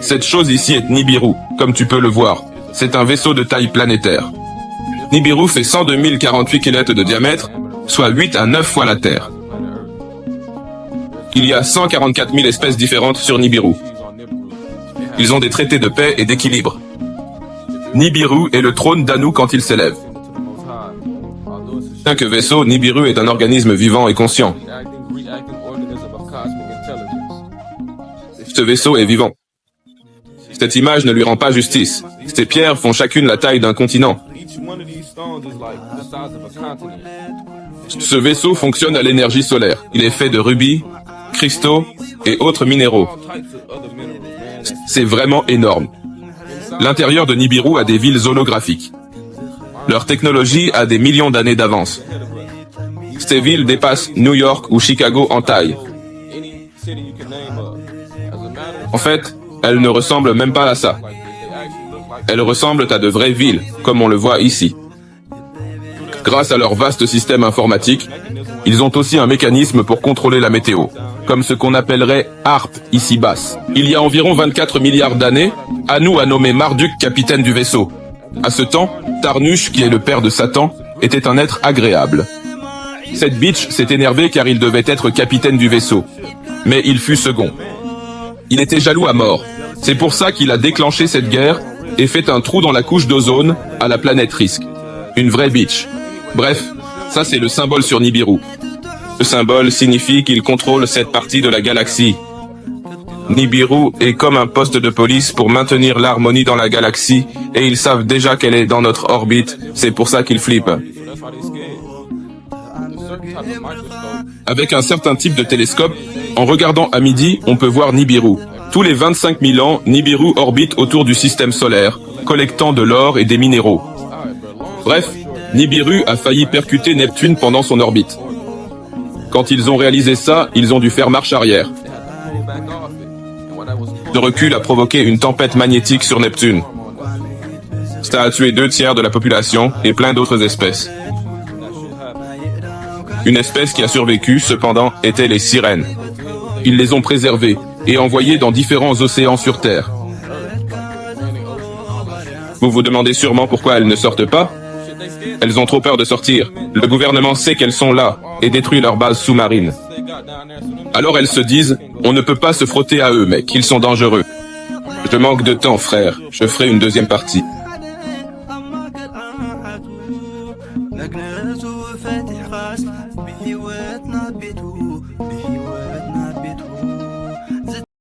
Cette chose ici est Nibiru, comme tu peux le voir. C'est un vaisseau de taille planétaire. Nibiru fait 102 048 km de diamètre, soit 8 à 9 fois la Terre. Il y a 144 000 espèces différentes sur Nibiru. Ils ont des traités de paix et d'équilibre. Nibiru est le trône d'Anu quand il s'élève. Bien que vaisseau, Nibiru est un organisme vivant et conscient. Ce vaisseau est vivant. Cette image ne lui rend pas justice. Ces pierres font chacune la taille d'un continent. Ce vaisseau fonctionne à l'énergie solaire. Il est fait de rubis, cristaux et autres minéraux. C'est vraiment énorme. L'intérieur de Nibiru a des villes holographiques. Leur technologie a des millions d'années d'avance. Ces villes dépassent New York ou Chicago en taille. En fait, elles ne ressemblent même pas à ça. Elles ressemblent à de vraies villes, comme on le voit ici. Grâce à leur vaste système informatique, ils ont aussi un mécanisme pour contrôler la météo, comme ce qu'on appellerait HARP ici-bas. Il y a environ 24 milliards d'années, Anu a nommé Marduk capitaine du vaisseau. À ce temps, Tarnush, qui est le père de Satan, était un être agréable. Cette bitch s'est énervée car il devait être capitaine du vaisseau. Mais il fut second. Il était jaloux à mort. C'est pour ça qu'il a déclenché cette guerre et fait un trou dans la couche d'ozone à la planète Risk. Une vraie bitch. Bref, ça c'est le symbole sur Nibiru. Ce symbole signifie qu'il contrôle cette partie de la galaxie. Nibiru est comme un poste de police pour maintenir l'harmonie dans la galaxie, et ils savent déjà qu'elle est dans notre orbite, c'est pour ça qu'ils flippent. Avec un certain type de télescope, en regardant à midi, on peut voir Nibiru. Tous les 25 000 ans, Nibiru orbite autour du système solaire, collectant de l'or et des minéraux. Bref, Nibiru a failli percuter Neptune pendant son orbite. Quand ils ont réalisé ça, ils ont dû faire marche arrière. Ce recul a provoqué une tempête magnétique sur Neptune. Ça a tué 2/3 de la population et plein d'autres espèces. Une espèce qui a survécu, cependant, était les sirènes. Ils les ont préservées et envoyées dans différents océans sur Terre. Vous vous demandez sûrement pourquoi elles ne sortent pas? Elles ont trop peur de sortir. Le gouvernement sait qu'elles sont là et détruit leurs bases sous-marines. Alors elles se disent, on ne peut pas se frotter à eux, mec, ils sont dangereux. Je manque de temps, frère. Je ferai une deuxième partie.